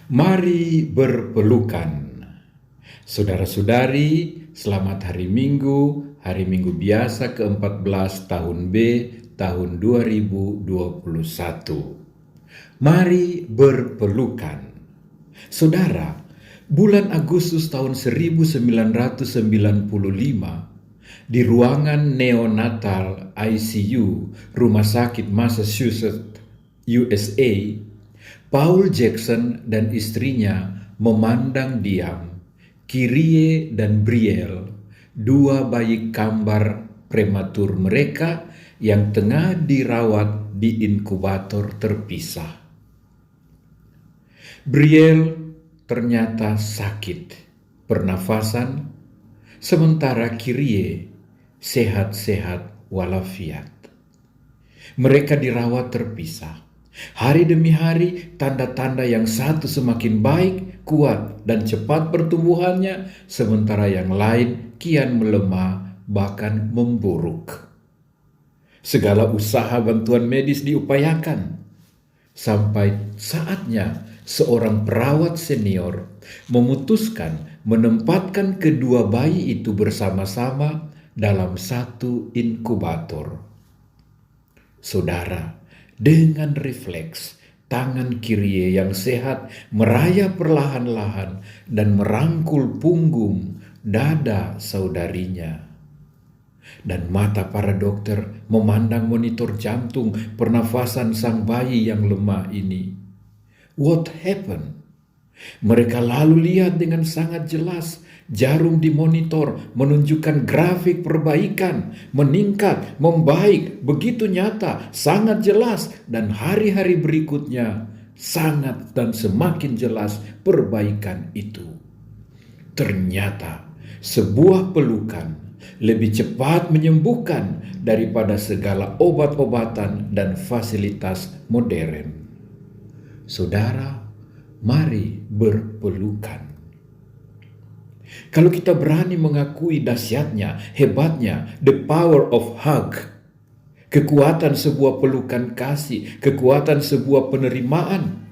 Mari berpelukan. Saudara-saudari, selamat hari Minggu biasa ke-14 tahun B tahun 2021. Mari berpelukan. Saudara, bulan Agustus tahun 1995, di ruangan neonatal ICU Rumah Sakit Massachusetts, USA, Paul Jackson dan istrinya memandang diam Kyrie dan Brielle, dua bayi kembar prematur mereka yang tengah dirawat di inkubator terpisah. Brielle ternyata sakit pernafasan, sementara Kyrie sehat-sehat walafiat. Mereka dirawat terpisah. Hari demi hari, tanda-tanda yang satu semakin baik, kuat, dan cepat pertumbuhannya, sementara yang lain kian melemah, bahkan memburuk. Segala usaha bantuan medis diupayakan, sampai saatnya seorang perawat senior memutuskan menempatkan kedua bayi itu bersama-sama dalam satu inkubator. Saudara, dengan refleks, tangan Kyrie yang sehat merayap perlahan-lahan dan merangkul punggung dada saudarinya. Dan mata para dokter memandang monitor jantung pernafasan sang bayi yang lemah ini. What happened? Mereka lalu lihat dengan sangat jelas jarum di monitor menunjukkan grafik perbaikan, meningkat, membaik, begitu nyata, sangat jelas, dan hari-hari berikutnya sangat dan semakin jelas perbaikan itu. Ternyata sebuah pelukan lebih cepat menyembuhkan daripada segala obat-obatan dan fasilitas modern. Saudara, mari berpelukan. Kalau kita berani mengakui dahsyatnya, hebatnya, the power of hug, kekuatan sebuah pelukan kasih, kekuatan sebuah penerimaan,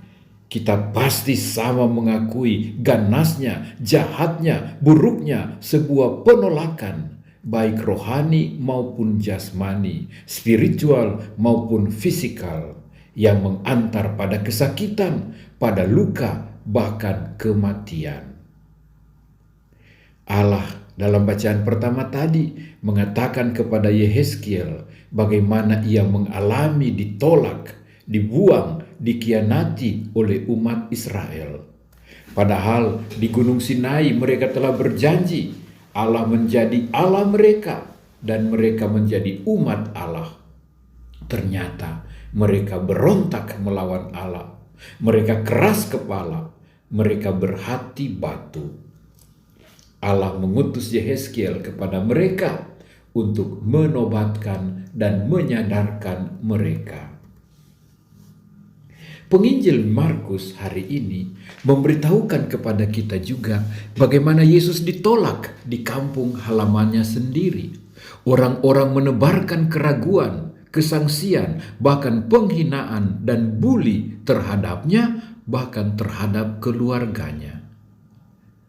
kita pasti sama mengakui ganasnya, jahatnya, buruknya sebuah penolakan, baik rohani maupun jasmani, spiritual maupun fisikal, yang mengantar pada kesakitan, pada luka, bahkan kematian. Allah dalam bacaan pertama tadi mengatakan kepada Yehezkiel bagaimana ia mengalami ditolak, dibuang, dikhianati oleh umat Israel. Padahal di Gunung Sinai mereka telah berjanji Allah menjadi Allah mereka dan mereka menjadi umat Allah. Ternyata mereka berontak melawan Allah. Mereka keras kepala. Mereka berhati batu. Allah mengutus Yehezkiel kepada mereka untuk menobatkan dan menyadarkan mereka. Penginjil Markus hari ini memberitahukan kepada kita juga bagaimana Yesus ditolak di kampung halamannya sendiri. Orang-orang menebarkan keraguan, kesangsian, bahkan penghinaan dan bully terhadapnya, bahkan terhadap keluarganya.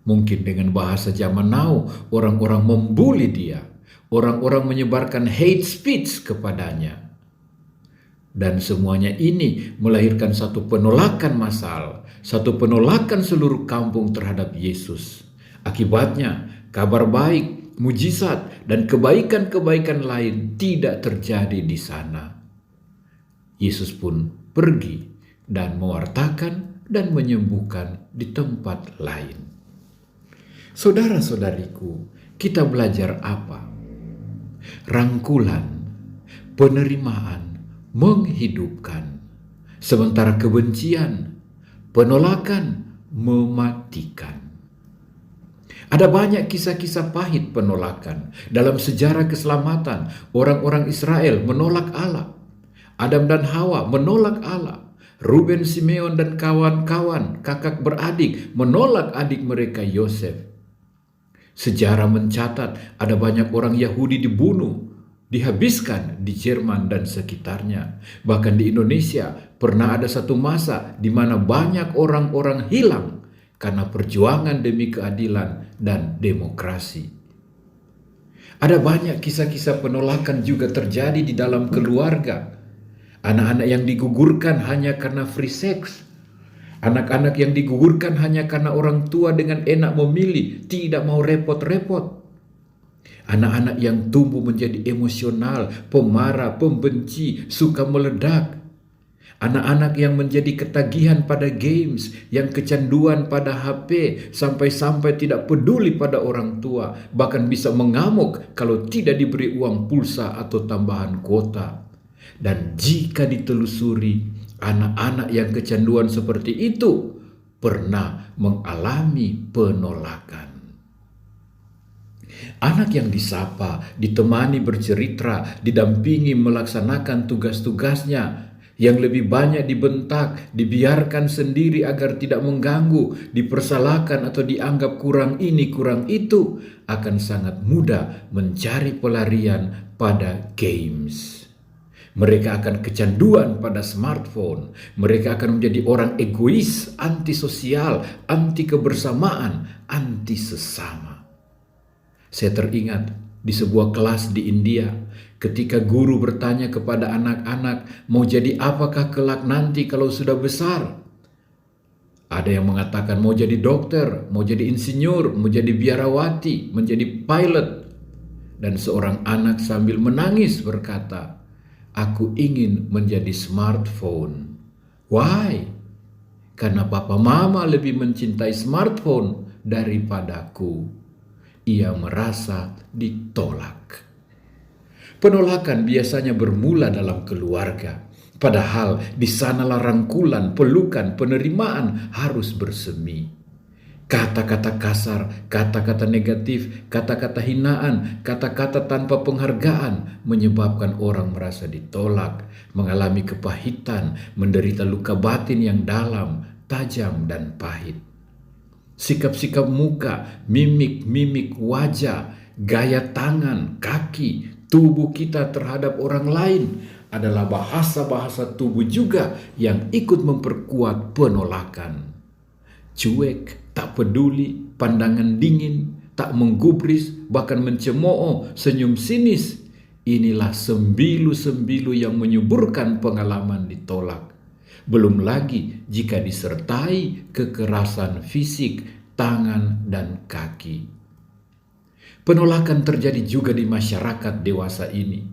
Mungkin dengan bahasa zaman now, orang-orang membuli dia. Orang-orang menyebarkan hate speech kepadanya. Dan semuanya ini melahirkan satu penolakan massal, satu penolakan seluruh kampung terhadap Yesus. Akibatnya, kabar baik, mujizat, dan kebaikan-kebaikan lain tidak terjadi di sana. Yesus pun pergi dan mewartakan dan menyembuhkan di tempat lain. Saudara-saudariku, kita belajar apa? Rangkulan, penerimaan, menghidupkan. Sementara kebencian, penolakan, mematikan. Ada banyak kisah-kisah pahit penolakan. Dalam sejarah keselamatan, orang-orang Israel menolak Allah. Adam dan Hawa menolak Allah. Ruben, Simeon, dan kawan-kawan, kakak beradik, menolak adik mereka Yosef. Sejarah mencatat ada banyak orang Yahudi dibunuh dihabiskan di Jerman dan sekitarnya. Bahkan di Indonesia pernah ada satu masa di mana banyak orang-orang hilang karena perjuangan demi keadilan dan demokrasi. Ada banyak kisah-kisah penolakan juga terjadi di dalam keluarga. Anak-anak yang digugurkan hanya karena free sex. Anak-anak yang digugurkan hanya karena orang tua dengan enak memilih, tidak mau repot-repot. Anak-anak yang tumbuh menjadi emosional, pemarah, pembenci, suka meledak. Anak-anak yang menjadi ketagihan pada games, yang kecanduan pada HP, sampai-sampai tidak peduli pada orang tua, bahkan bisa mengamuk kalau tidak diberi uang pulsa atau tambahan kuota. Dan jika ditelusuri, anak-anak yang kecanduan seperti itu pernah mengalami penolakan. Anak yang disapa, ditemani bercerita, didampingi melaksanakan tugas-tugasnya, yang lebih banyak dibentak, dibiarkan sendiri agar tidak mengganggu, dipersalahkan atau dianggap kurang ini, kurang itu, akan sangat mudah mencari pelarian pada games. Mereka akan kecanduan pada smartphone. Mereka akan menjadi orang egois, antisosial, anti kebersamaan, anti sesama. Saya teringat di sebuah kelas di India, ketika guru bertanya kepada anak-anak, mau jadi apakah kelak nanti kalau sudah besar? Ada yang mengatakan mau jadi dokter, mau jadi insinyur, mau jadi biarawati, menjadi pilot. Dan seorang anak sambil menangis berkata, aku ingin menjadi smartphone. Why? Karena papa mama lebih mencintai smartphone daripadaku. Ia merasa ditolak. Penolakan biasanya bermula dalam keluarga. Padahal di sanalah rangkulan, pelukan, penerimaan harus bersemi. Kata-kata kasar, kata-kata negatif, kata-kata hinaan, kata-kata tanpa penghargaan menyebabkan orang merasa ditolak, mengalami kepahitan, menderita luka batin yang dalam, tajam dan pahit. Sikap-sikap muka, mimik-mimik wajah, gaya tangan, kaki, tubuh kita terhadap orang lain adalah bahasa-bahasa tubuh juga yang ikut memperkuat penolakan. Cuek, tak peduli, pandangan dingin, tak menggubris, bahkan mencemooh, senyum sinis. Inilah sembilu-sembilu yang menyuburkan pengalaman ditolak. Belum lagi jika disertai kekerasan fisik, tangan, dan kaki. Penolakan terjadi juga di masyarakat dewasa ini.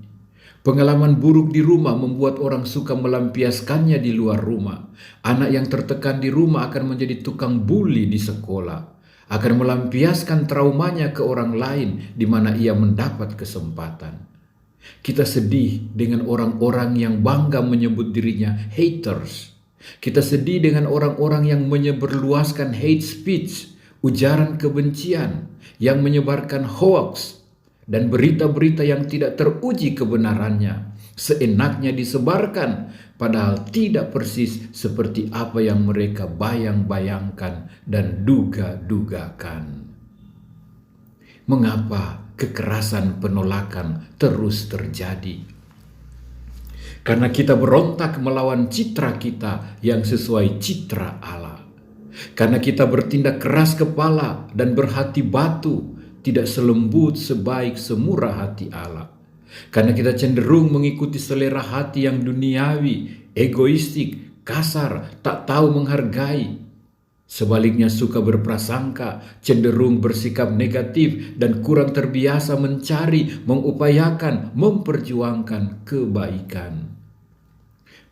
Pengalaman buruk di rumah membuat orang suka melampiaskannya di luar rumah. Anak yang tertekan di rumah akan menjadi tukang bully di sekolah. Akan melampiaskan traumanya ke orang lain di mana ia mendapat kesempatan. Kita sedih dengan orang-orang yang bangga menyebut dirinya haters. Kita sedih dengan orang-orang yang menyebarluaskan hate speech, ujaran kebencian, yang menyebarkan hoax, dan berita-berita yang tidak teruji kebenarannya. Seenaknya disebarkan, padahal tidak persis seperti apa yang mereka bayang-bayangkan dan duga-dugakan. Mengapa kekerasan penolakan terus terjadi? Karena kita berontak melawan citra kita yang sesuai citra Allah. Karena kita bertindak keras kepala dan berhati batu, tidak selembut sebaik semurah hati Allah. Karena kita cenderung mengikuti selera hati yang duniawi, egoistik, kasar, tak tahu menghargai. Sebaliknya suka berprasangka, cenderung bersikap negatif, dan kurang terbiasa mencari, mengupayakan, memperjuangkan kebaikan.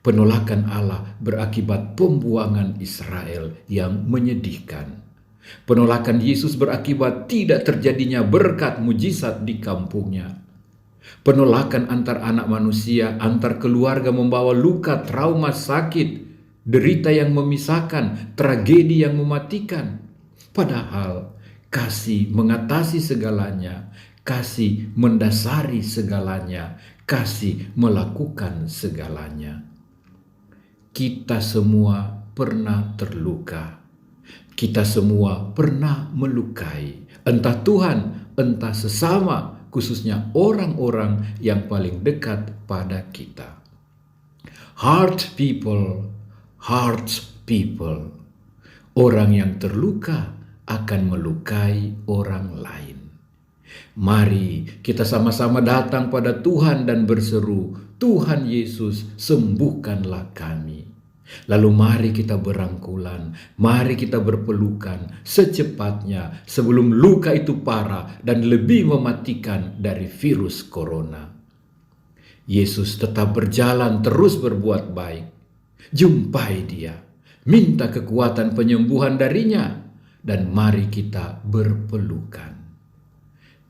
Penolakan Allah berakibat pembuangan Israel yang menyedihkan. Penolakan Yesus berakibat tidak terjadinya berkat mujizat di kampungnya. Penolakan antar anak manusia, antar keluarga membawa luka, trauma, sakit, derita yang memisahkan, tragedi yang mematikan. Padahal kasih mengatasi segalanya, kasih mendasari segalanya, kasih melakukan segalanya. Kita semua pernah terluka. Kita semua pernah melukai. Entah Tuhan, entah sesama, khususnya orang-orang yang paling dekat pada kita. Heart people. Orang yang terluka akan melukai orang lain. Mari kita sama-sama datang pada Tuhan dan berseru, Tuhan Yesus, sembuhkanlah kami. Lalu mari kita berangkulan, mari kita berpelukan secepatnya sebelum luka itu parah dan lebih mematikan dari virus corona. Yesus tetap berjalan terus berbuat baik. Jumpai Dia, minta kekuatan penyembuhan darinya, dan mari kita berpelukan.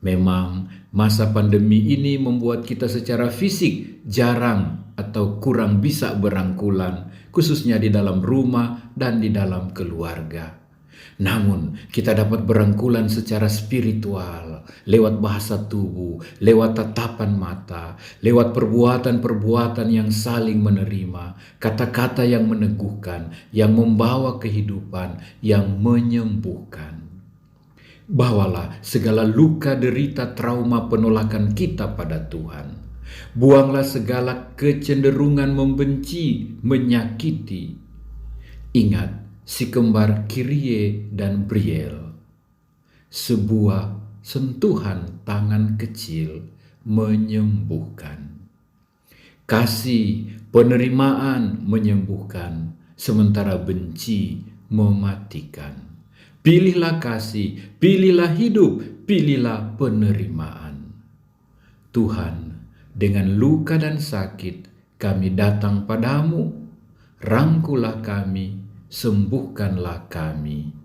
Memang masa pandemi ini membuat kita secara fisik jarang atau kurang bisa berangkulan, khususnya di dalam rumah dan di dalam keluarga. Namun kita dapat berangkulan secara spiritual, lewat bahasa tubuh, lewat tatapan mata, lewat perbuatan-perbuatan yang saling menerima, kata-kata yang meneguhkan, yang membawa kehidupan, yang menyembuhkan. Bawalah segala luka, derita, trauma, penolakan kita pada Tuhan. Buanglah segala kecenderungan membenci, menyakiti. Ingat si kembar Kyrie dan Brielle. Sebuah sentuhan tangan kecil menyembuhkan. Kasih, penerimaan menyembuhkan, sementara benci mematikan. Pilihlah kasih, pilihlah hidup, pilihlah penerimaan. Tuhan, dengan luka dan sakit kami datang padamu. Rangkulah kami, sembuhkanlah kami.